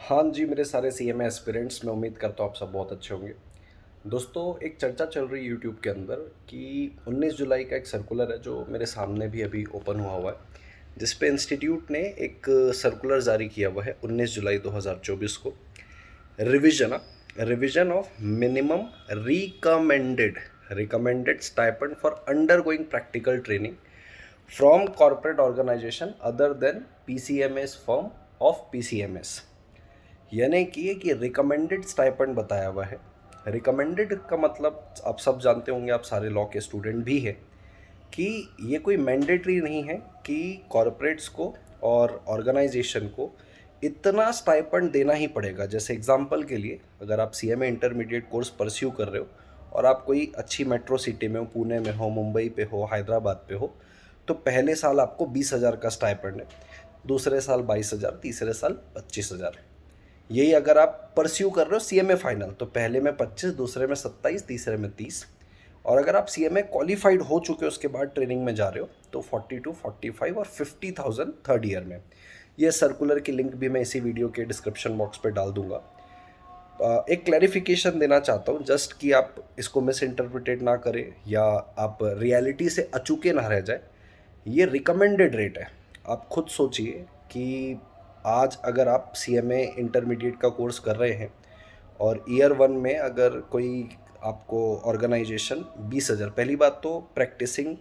हाँ जी, मेरे सारे सीएमए एस्पिरेंट्स, मैं उम्मीद करता हूँ आप सब बहुत अच्छे होंगे। दोस्तों, एक चर्चा चल रही है यूट्यूब के अंदर कि 19 जुलाई का एक सर्कुलर है जो मेरे सामने भी अभी ओपन हुआ हुआ है, जिस पे इंस्टीट्यूट ने एक सर्कुलर जारी किया हुआ है 19 जुलाई 2024 को। Revision revision of minimum recommended recommended stipend for undergoing practical training from corporate organisation other than PCMS firm of PCMS. यानी कि रिकमेंडेड स्टाइपेंड बताया हुआ है। रिकमेंडेड का मतलब आप सब जानते होंगे, आप सारे लॉ के स्टूडेंट भी हैं, कि ये कोई मैंडेटरी नहीं है कि कॉरपोरेट्स को और ऑर्गेनाइजेशन को इतना स्टाइपेंड देना ही पड़ेगा। जैसे एग्जांपल के लिए, अगर आप सीएमए इंटरमीडिएट कोर्स परस्यू कर रहे हो और आप कोई अच्छी मेट्रो सिटी में हो, पुणे में हो, मुंबई पे हो, हैदराबाद पे हो, तो पहले साल आपको 20,000 का स्टाइपेंड है, दूसरे साल 22,000, तीसरे साल 25,000। यही अगर आप परस्यू कर रहे हो सीएमए फाइनल, तो पहले में 25, दूसरे में 27, तीसरे में 30। और अगर आप सीएमए क्वालिफाइड हो चुके हो उसके बाद ट्रेनिंग में जा रहे हो, तो 42, 45 और 50,000 थर्ड ईयर में। ये सर्कुलर की लिंक भी मैं इसी वीडियो के डिस्क्रिप्शन बॉक्स पे डाल दूंगा। एक क्लैरिफिकेशन देना चाहता हूँ, जस्ट कि आप इसको मिस इंटरप्रिटेट ना करें या आप रियलिटी से अचूके ना रह जाए। ये रिकमेंडेड रेट है। आप खुद सोचिए कि आज अगर आप सीएमए इंटरमीडिएट का कोर्स कर रहे हैं और ईयर वन में अगर कोई आपको ऑर्गेनाइजेशन 20,000, पहली बात तो प्रैक्टिसिंग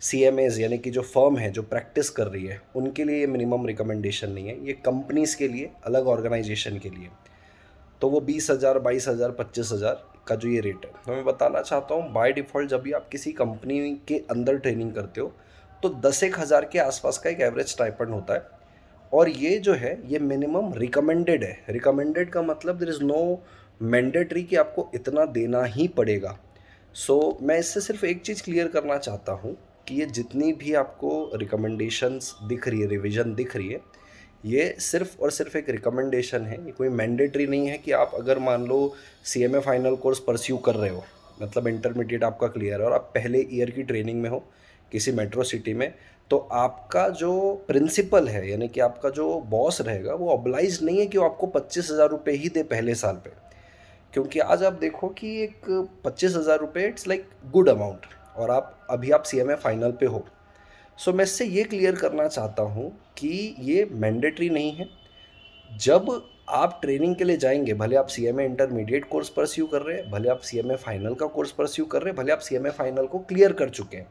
सीएमएज यानी कि जो फर्म है जो प्रैक्टिस कर रही है उनके लिए ये मिनिमम रिकमेंडेशन नहीं है, ये कंपनीज के लिए, अलग ऑर्गेनाइजेशन के लिए। तो वो 20,000, 22,000, 25,000 का जो ये रेट है, तो मैं बताना चाहता हूँ बाय डिफ़ॉल्ट जब भी आप किसी कंपनी के अंदर ट्रेनिंग करते हो तो 10,000 के आसपास का एक एवरेज स्टाइपेंड होता है। और ये जो है ये मिनिमम रिकमेंडेड है। रिकमेंडेड का मतलब देयर इज़ नो मैंडेटरी कि आपको इतना देना ही पड़ेगा। मैं इससे सिर्फ एक चीज़ क्लियर करना चाहता हूँ कि ये जितनी भी आपको रिकमेंडेशंस दिख रही है, रिवीजन दिख रही है, ये सिर्फ और सिर्फ एक रिकमेंडेशन है। ये कोई मैंडेटरी नहीं है कि आप अगर मान लो सीएमए फाइनल कोर्स परस्यू कर रहे हो, मतलब इंटरमीडिएट आपका क्लियर है और आप पहले ईयर की ट्रेनिंग में हो किसी मेट्रो सिटी में, तो आपका जो प्रिंसिपल है यानी कि आपका जो बॉस रहेगा वो ऑब्लाइज नहीं है कि वो आपको 25,000 रुपये ही दे पहले साल पे। क्योंकि आज आप देखो कि एक 25,000 रुपये इट्स लाइक गुड अमाउंट, और आप अभी आप सीएमए फाइनल पे हो। मैं इससे ये क्लियर करना चाहता हूँ कि ये मैंडेटरी नहीं है। जब आप ट्रेनिंग के लिए जाएंगे, भले आप सीएमए इंटरमीडिएट कोर्स परस्यू कर रहे हैं, भले आप सीएमए फाइनल का कोर्स परस्यू कर रहे हैं, भले आप सीएमए फाइनल को क्लियर कर चुके हैं,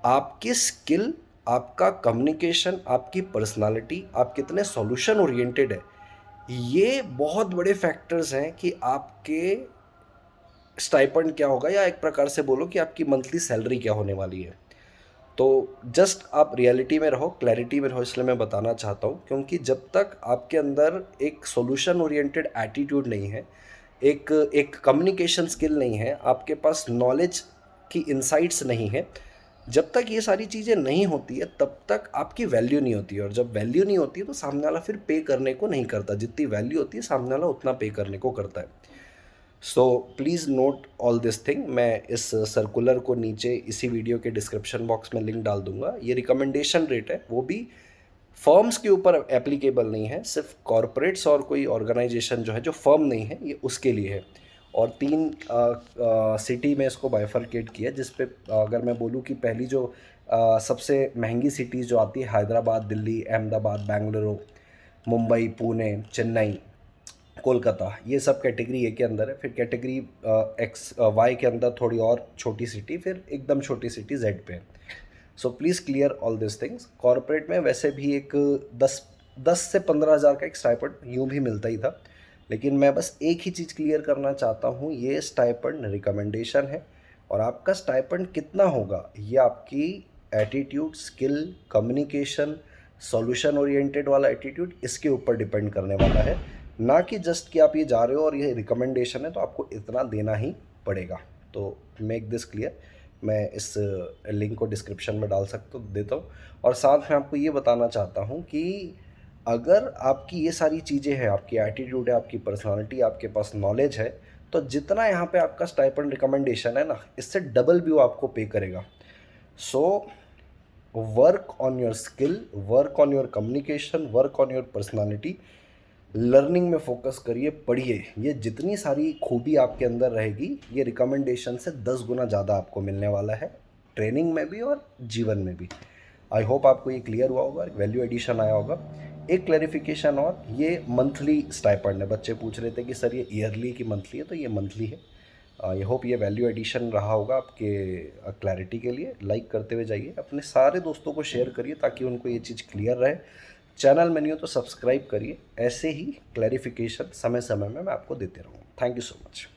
आपकी स्किल, आपका कम्युनिकेशन, आपकी पर्सनालिटी, आप कितने सॉल्यूशन ओरिएंटेड है, ये बहुत बड़े फैक्टर्स हैं कि आपके स्टाइपेंड क्या होगा, या एक प्रकार से बोलो कि आपकी मंथली सैलरी क्या होने वाली है। तो जस्ट आप रियलिटी में रहो, क्लैरिटी में रहो, इसलिए मैं बताना चाहता हूँ। क्योंकि जब तक आपके अंदर एक सॉल्यूशन ओरिएंटेड एटीट्यूड नहीं है, एक एक कम्युनिकेशन स्किल नहीं है, आपके पास नॉलेज की इंसाइट्स नहीं है, जब तक ये सारी चीज़ें नहीं होती है तब तक आपकी वैल्यू नहीं होती है। और जब वैल्यू नहीं होती है तो सामने वाला फिर पे करने को नहीं करता। जितनी वैल्यू होती है सामने वाला उतना पे करने को करता है। Please note all this thing. मैं इस सर्कुलर को नीचे इसी वीडियो के डिस्क्रिप्शन बॉक्स में लिंक डाल दूंगा। ये रिकमेंडेशन रेट है, वो भी फर्म्स के ऊपर एप्लीकेबल नहीं है, सिर्फ कॉरपोरेट्स और कोई ऑर्गेनाइजेशन जो है जो फर्म नहीं है ये उसके लिए है। और 3 सिटी में इसको बाइफरकेट किया, जिस पे अगर मैं बोलूँ कि पहली जो सबसे महंगी सिटीज़ जो आती है, हैदराबाद, दिल्ली, अहमदाबाद, बेंगलुरु, मुंबई, पुणे, चेन्नई, कोलकाता, ये सब कैटेगरी ए के अंदर है। फिर कैटेगरी एक्स वाई के अंदर थोड़ी और छोटी सिटी, फिर एकदम छोटी सिटी जेड पे है। Please clear all this things. Corporate में वैसे भी एक 10 से 15,000 का एक स्टाइपेंड यूँ भी मिलता ही था, लेकिन मैं बस एक ही चीज़ क्लियर करना चाहता हूँ, ये स्टाइपेंड रिकमेंडेशन है। और आपका स्टाइपेंड कितना होगा ये आपकी attitude, skill, communication, solution oriented वाला एटीट्यूड, इसके ऊपर डिपेंड करने वाला है। ना कि जस्ट कि आप ये जा रहे हो और ये रिकमेंडेशन है तो आपको इतना देना ही पड़ेगा। तो मेक दिस क्लियर। मैं इस लिंक को डिस्क्रिप्शन में डाल सकता देता हूँ। और साथ में आपको ये बताना चाहता हूँ कि अगर आपकी ये सारी चीज़ें हैं, आपकी एटीट्यूड है, आपकी पर्सनालिटी, आपके पास नॉलेज है, तो जितना यहाँ पे आपका स्टाइपेंड रिकमेंडेशन है ना, इससे डबल भी वो आपको पे करेगा। So work on your skill, work on your communication, work on your personality, learning में फोकस करिए, पढ़िए। ये जितनी सारी खूबी आपके अंदर रहेगी, ये रिकमेंडेशन से 10 गुना ज़्यादा आपको मिलने वाला है, ट्रेनिंग में भी और जीवन में भी। आई होप आपको ये क्लियर हुआ होगा, वैल्यू एडिशन आया होगा। एक क्लैरिफिकेशन और, ये मंथली स्टाइपेंड है। बच्चे पूछ रहे थे कि सर ये ईयरली की मंथली है, तो ये मंथली है। आई होप ये वैल्यू एडिशन रहा होगा आपके क्लैरिटी के लिए। लाइक करते हुए जाइए, अपने सारे दोस्तों को शेयर करिए ताकि उनको ये चीज़ क्लियर रहे। चैनल में नहीं हो तो सब्सक्राइब करिए। ऐसे ही क्लैरिफिकेशन समय समय में मैं आपको देते रहूँगा। Thank you so much.